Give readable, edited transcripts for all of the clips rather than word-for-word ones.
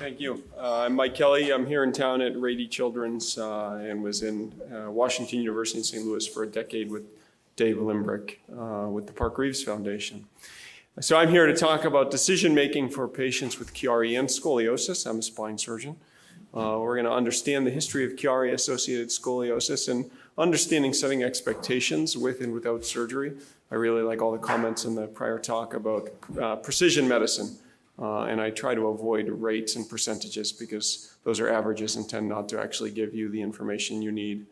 Thank you. I'm Mike Kelly. I'm here in town at Rady Children's and was in Washington University in St. Louis for a decade with Dave Limbrick with the Park Reeves Foundation. So I'm here to talk about decision-making for patients with Chiari and scoliosis. I'm a spine surgeon. We're going to understand the history of Chiari-associated scoliosis and understanding setting expectations with and without surgery. I really like all the comments in the prior talk about precision medicine. And I try to avoid rates and percentages because those are averages and tend not to actually give you the information you need.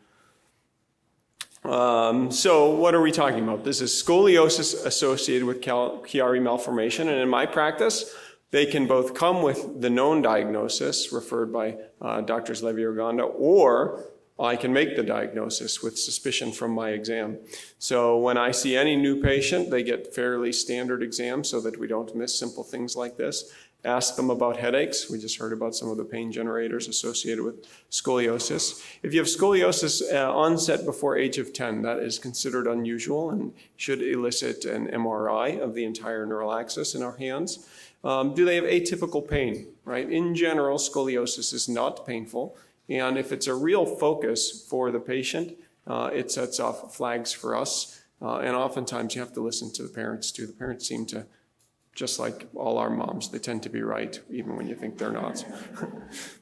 So what are we talking about? This is scoliosis associated with Chiari malformation. And in my practice, they can both come with the known diagnosis referred by Drs. Levy or Gonda, or I can make the diagnosis with suspicion from my exam. So when I see any new patient, they get fairly standard exams so that we don't miss simple things like this. Ask them about headaches. We just heard about some of the pain generators associated with scoliosis. If you have scoliosis onset before age of 10, that is considered unusual and should elicit an MRI of the entire neural axis in our hands. Do they have atypical pain, right? In general, scoliosis is not painful. And if it's a real focus for the patient, it sets off flags for us. And oftentimes you have to listen to the parents too. The parents seem to, just like all our moms, they tend to be right, even when you think they're not.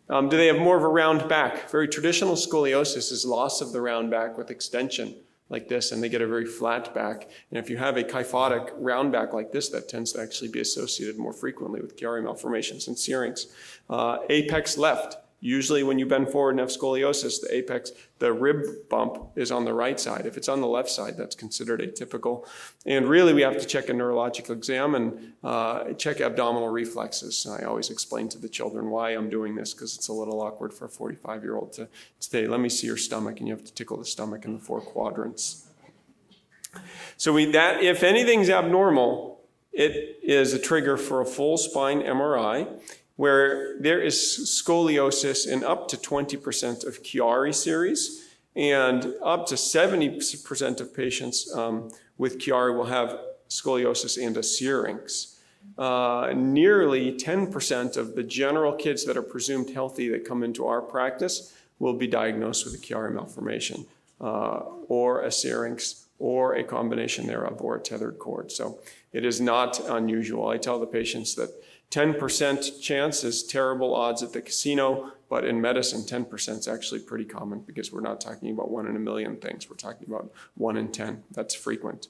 Do they have more of a round back? Very traditional scoliosis is loss of the round back with extension like this, and they get a very flat back. And if you have a kyphotic round back like this, that tends to actually be associated more frequently with Chiari malformations and Syrinx. Apex left. Usually when you bend forward and have scoliosis, the apex, the rib bump is on the right side. If it's on the left side, that's considered atypical. And really we have to check a neurologic exam and check abdominal reflexes. I always explain to the children why I'm doing this, because it's a little awkward for a 45-year-old to say, let me see your stomach, and you have to tickle the stomach in the 4 quadrants. So if anything's abnormal, it is a trigger for a full spine MRI, where there is scoliosis in up to 20% of Chiari series, and up to 70% of patients with Chiari will have scoliosis and a Syrinx. Nearly 10% of the general kids that are presumed healthy that come into our practice will be diagnosed with a Chiari malformation, or a Syrinx, or a combination thereof, or a tethered cord. So it is not unusual. I tell the patients that 10% chance is terrible odds at the casino, but in medicine, 10% is actually pretty common because we're not talking about 1 in a million things. We're talking about 1 in 10. That's frequent.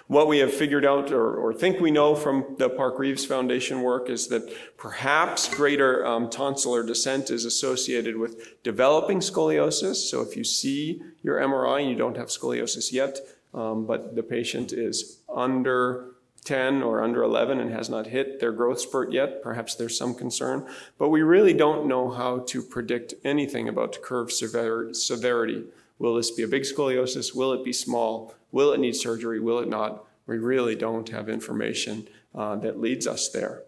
What we have figured out or think we know from the Park Reeves Foundation work is that perhaps greater tonsillar descent is associated with developing scoliosis. So if you see your MRI and you don't have scoliosis yet, but the patient is under 10 or under 11 and has not hit their growth spurt yet, perhaps there's some concern. But we really don't know how to predict anything about curve severity. Will this be a big scoliosis? Will it be small? Will it need surgery? Will it not? We really don't have information that leads us there.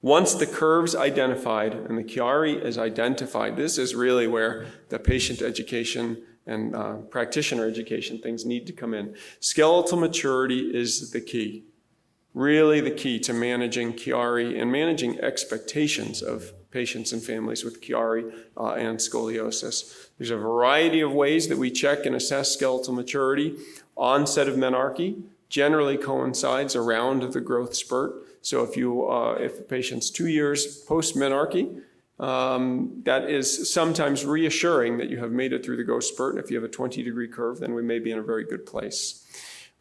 Once the curve's identified and the Chiari is identified, this is really where the patient education and practitioner education things need to come in. Skeletal maturity is the key, really the key to managing Chiari and managing expectations of patients and families with Chiari and scoliosis. There's a variety of ways that we check and assess skeletal maturity. Onset of menarche generally coincides around the growth spurt. So if the patient's 2 years post-menarche, that is sometimes reassuring that you have made it through the growth spurt. And if you have a 20-degree curve, then we may be in a very good place.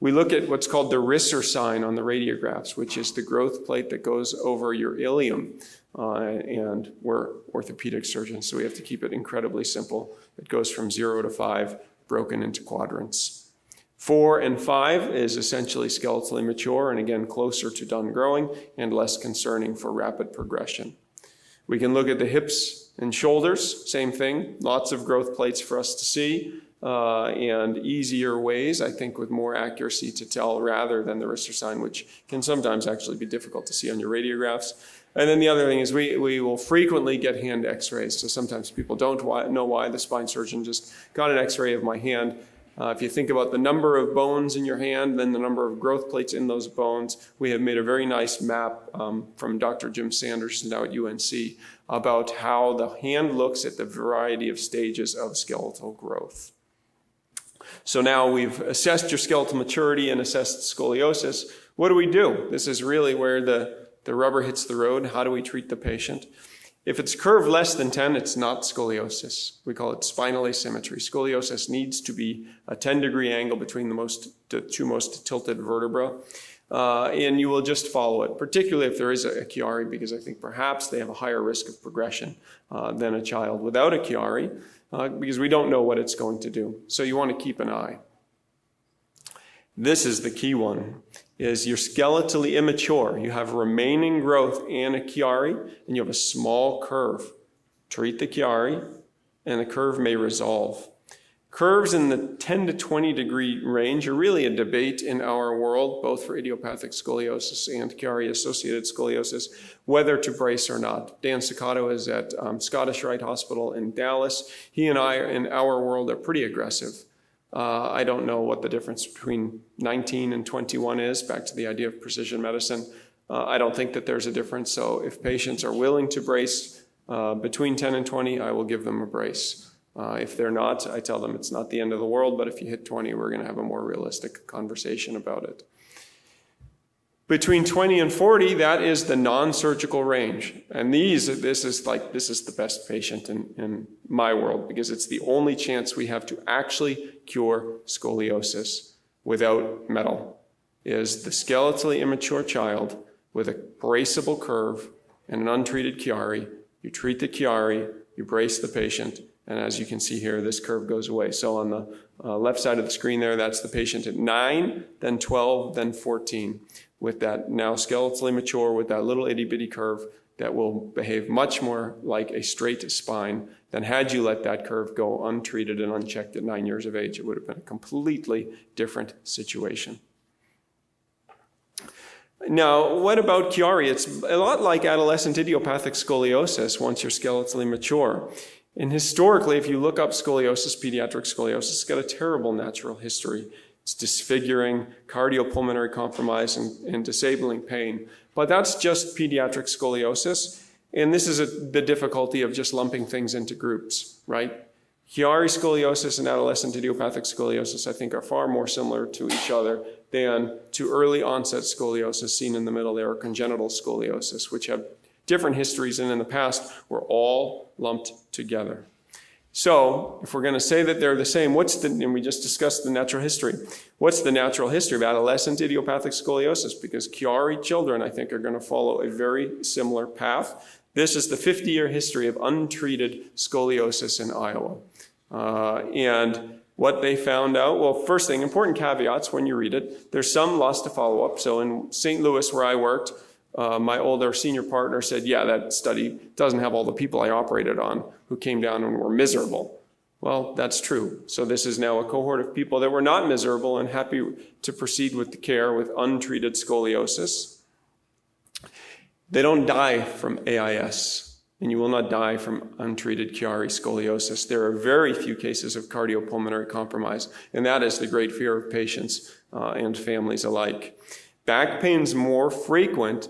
We look at what's called the Risser sign on the radiographs, which is the growth plate that goes over your ilium. And we're orthopedic surgeons, so we have to keep it incredibly simple. It goes from 0 to 5, broken into quadrants. 4 and 5 is essentially skeletally mature, and again, closer to done growing and less concerning for rapid progression. We can look at the hips and shoulders, same thing, lots of growth plates for us to see, and easier ways, I think, with more accuracy to tell rather than the Risser sign, which can sometimes actually be difficult to see on your radiographs. And then the other thing is we will frequently get hand x-rays. So sometimes people don't know why the spine surgeon just got an x-ray of my hand. If you think about the number of bones in your hand, then the number of growth plates in those bones, we have made a very nice map from Dr. Jim Sanderson now at UNC about how the hand looks at the variety of stages of skeletal growth. So now we've assessed your skeletal maturity and assessed scoliosis. What do? This is really where the rubber hits the road. How do we treat the patient? If it's curved less than 10, it's not scoliosis. We call it spinal asymmetry. Scoliosis needs to be a 10-degree angle between the two most tilted vertebrae. And you will just follow it, particularly if there is a Chiari, because I think perhaps they have a higher risk of progression than a child without a Chiari, because we don't know what it's going to do. So you want to keep an eye. This is the key one, is you're skeletally immature. You have remaining growth and a Chiari, and you have a small curve. Treat the Chiari, and the curve may resolve. Curves in the 10 to 20 degree range are really a debate in our world, both for idiopathic scoliosis and Chiari-associated scoliosis, whether to brace or not. Dan Ciccato is at Scottish Rite Hospital in Dallas. He and I, in our world, are pretty aggressive. I don't know what the difference between 19 and 21 is, back to the idea of precision medicine. I don't think that there's a difference, so if patients are willing to brace between 10 and 20, I will give them a brace. If they're not, I tell them it's not the end of the world, but if you hit 20, we're going to have a more realistic conversation about it. Between 20 and 40, that is the non-surgical range. And this is the best patient in my world, because it's the only chance we have to actually cure scoliosis without metal, is the skeletally immature child with a braceable curve and an untreated Chiari. You treat the Chiari, you brace the patient, and as you can see here, this curve goes away. So on the left side of the screen there, that's the patient at 9, then 12, then 14, with that now skeletally mature, with that little itty-bitty curve that will behave much more like a straight spine than had you let that curve go untreated and unchecked at 9 years of age. It would have been a completely different situation. Now, what about Chiari? It's a lot like adolescent idiopathic scoliosis once you're skeletally mature. And historically, if you look up scoliosis, pediatric scoliosis, it's got a terrible natural history. It's disfiguring, cardiopulmonary compromise, and disabling pain. But that's just pediatric scoliosis. And this is the difficulty of just lumping things into groups, right? Chiari scoliosis and adolescent idiopathic scoliosis, I think, are far more similar to each other than to early onset scoliosis seen in the middle there, or congenital scoliosis, which have different histories and in the past were all lumped together. So if we're going to say that they're the same, and we just discussed the natural history, what's the natural history of adolescent idiopathic scoliosis? Because Chiari children, I think, are going to follow a very similar path. This is the 50-year history of untreated scoliosis in Iowa. And what they found out, well, first thing, important caveats when you read it, there's some loss to follow-up. So in St. Louis, where I worked, my older senior partner said, yeah, that study doesn't have all the people I operated on who came down and were miserable. Well, that's true. So this is now a cohort of people that were not miserable and happy to proceed with the care with untreated scoliosis. They don't die from AIS, and you will not die from untreated Chiari scoliosis. There are very few cases of cardiopulmonary compromise, and that is the great fear of patients and families alike. Back pain's more frequent,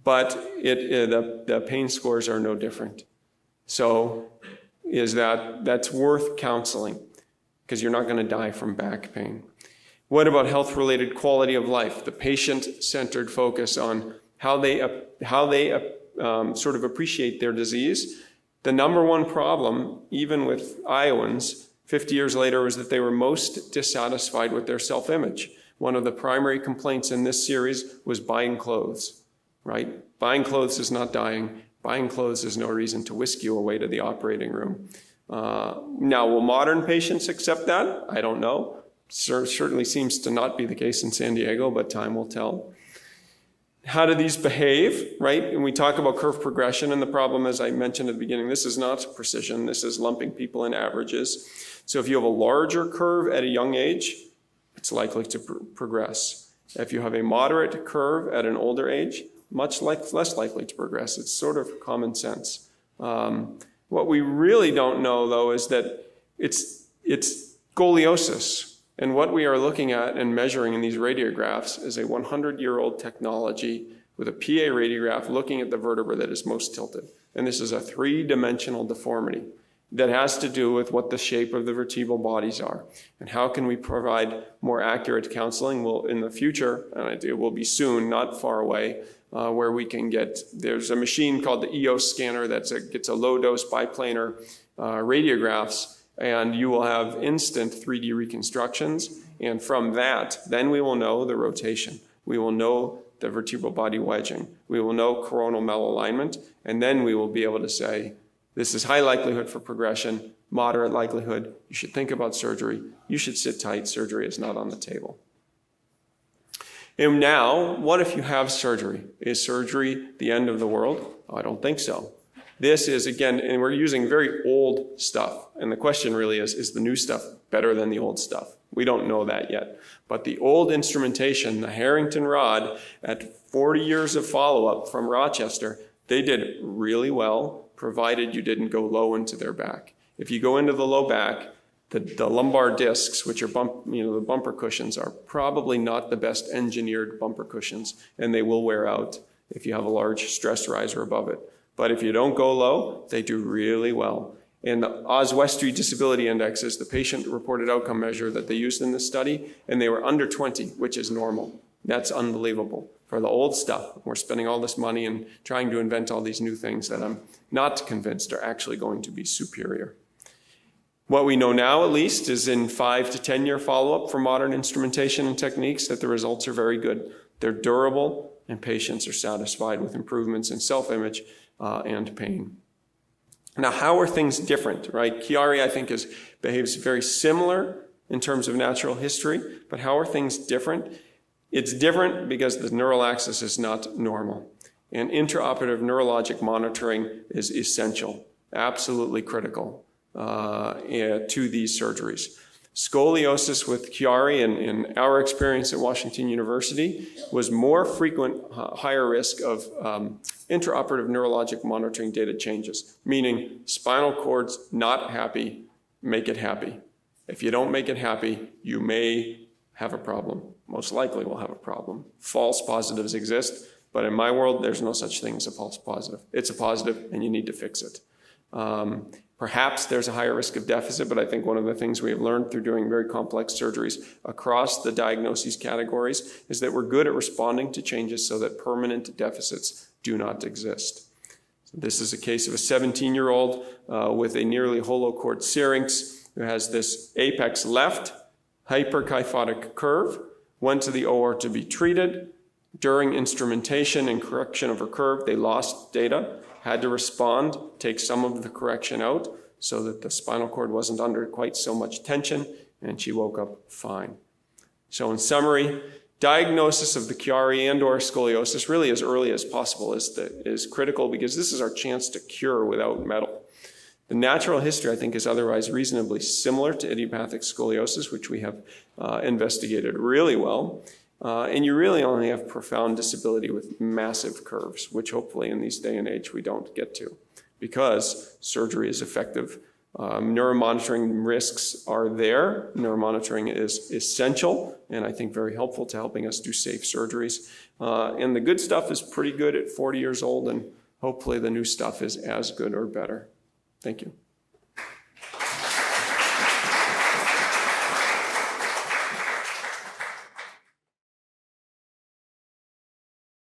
but the pain scores are no different. So that's worth counseling, because you're not going to die from back pain. What about health-related quality of life? The patient-centered focus on how they sort of appreciate their disease. The number one problem, even with Iowans, 50 years later, was that they were most dissatisfied with their self-image. One of the primary complaints in this series was buying clothes, right? Buying clothes is not dying. Buying clothes is no reason to whisk you away to the operating room. Now, will modern patients accept that? I don't know. Certainly seems to not be the case in San Diego, but time will tell. How do these behave, right? And we talk about curve progression, and the problem, as I mentioned at the beginning, this is not precision. This is lumping people in averages. So if you have a larger curve at a young age, it's likely to progress. If you have a moderate curve at an older age, much less likely to progress. It's sort of common sense. What we really don't know, though, is that it's scoliosis. And what we are looking at and measuring in these radiographs is a 100-year-old technology with a PA radiograph looking at the vertebra that is most tilted. And this is a three-dimensional deformity that has to do with what the shape of the vertebral bodies are. And how can we provide more accurate counseling? Well, in the future, and it will be soon, not far away, where we can get, there's a machine called the EOS scanner that gets a low-dose biplanar radiographs, and you will have instant 3D reconstructions. And from that, then we will know the rotation. We will know the vertebral body wedging. We will know coronal malalignment, and then we will be able to say, this is high likelihood for progression, moderate likelihood, you should think about surgery, you should sit tight, surgery is not on the table. And now, what if you have surgery? Is surgery the end of the world? I don't think so. This is, again, and we're using very old stuff, and the question really is the new stuff better than the old stuff? We don't know that yet. But the old instrumentation, the Harrington rod, at 40 years of follow-up from Rochester, they did really well, provided you didn't go low into their back. If you go into the low back, the lumbar discs, which are the bumper cushions, are probably not the best engineered bumper cushions, and they will wear out if you have a large stress riser above it. But if you don't go low, they do really well. And the Oswestry Disability Index is the patient-reported outcome measure that they used in this study, and they were under 20, which is normal. That's unbelievable. For the old stuff, we're spending all this money and trying to invent all these new things that I'm not convinced are actually going to be superior. What we know now, at least, is in 5 to 10-year follow-up for modern instrumentation and techniques that the results are very good. They're durable, and patients are satisfied with improvements in self-image and pain. Now, how are things different, right? Chiari, I think, behaves very similar in terms of natural history, but how are things different? It's different because the neural axis is not normal. And intraoperative neurologic monitoring is essential, absolutely critical to these surgeries. Scoliosis with Chiari, in our experience at Washington University, was more frequent, higher risk of intraoperative neurologic monitoring data changes, meaning spinal cord's not happy, make it happy. If you don't make it happy, you may have a problem. Most likely will have a problem. False positives exist, but in my world, there's no such thing as a false positive. It's a positive, and you need to fix it. Perhaps there's a higher risk of deficit, but I think one of the things we have learned through doing very complex surgeries across the diagnoses categories is that we're good at responding to changes so that permanent deficits do not exist. So this is a case of a 17-year-old with a nearly holochord syrinx who has this apex left hyperkyphotic curve, went to the OR to be treated. During instrumentation and correction of her curve, they lost data, had to respond, take some of the correction out so that the spinal cord wasn't under quite so much tension, and she woke up fine. So in summary, diagnosis of the Chiari and/or scoliosis really as early as possible is critical, because this is our chance to cure without metal. The natural history, I think, is otherwise reasonably similar to idiopathic scoliosis, which we have investigated really well. And you really only have profound disability with massive curves, which hopefully in this day and age we don't get to, because surgery is effective. Neuromonitoring risks are there. Neuromonitoring is essential, and I think very helpful to helping us do safe surgeries. And the good stuff is pretty good at 40 years old, and hopefully the new stuff is as good or better. Thank you.